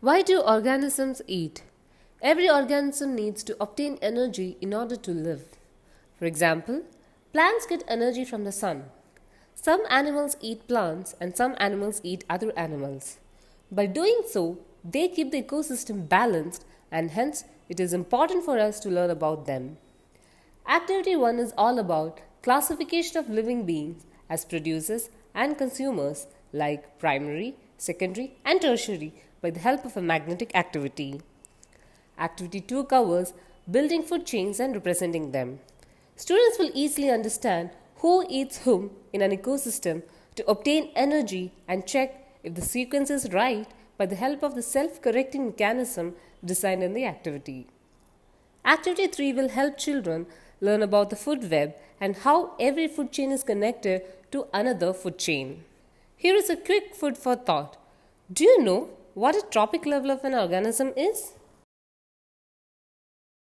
Why do organisms eat? Every organism needs to obtain energy in order to live. For example, plants get energy from the sun. Some animals eat plants and some animals eat other animals. By doing so, they keep the ecosystem balanced and hence it is important for us to learn about them. Activity 1 is all about classification of living beings as producers and consumers like primary, secondary, and tertiary by the help of a magnetic activity. Activity 2 covers building food chains and representing them. Students will easily understand who eats whom in an ecosystem to obtain energy and check if the sequence is right by the help of the self-correcting mechanism designed in the activity. Activity 3 will help children learn about the food web and how every food chain is connected to another food chain. Here is a quick food for thought. Do you know what a trophic level of an organism is?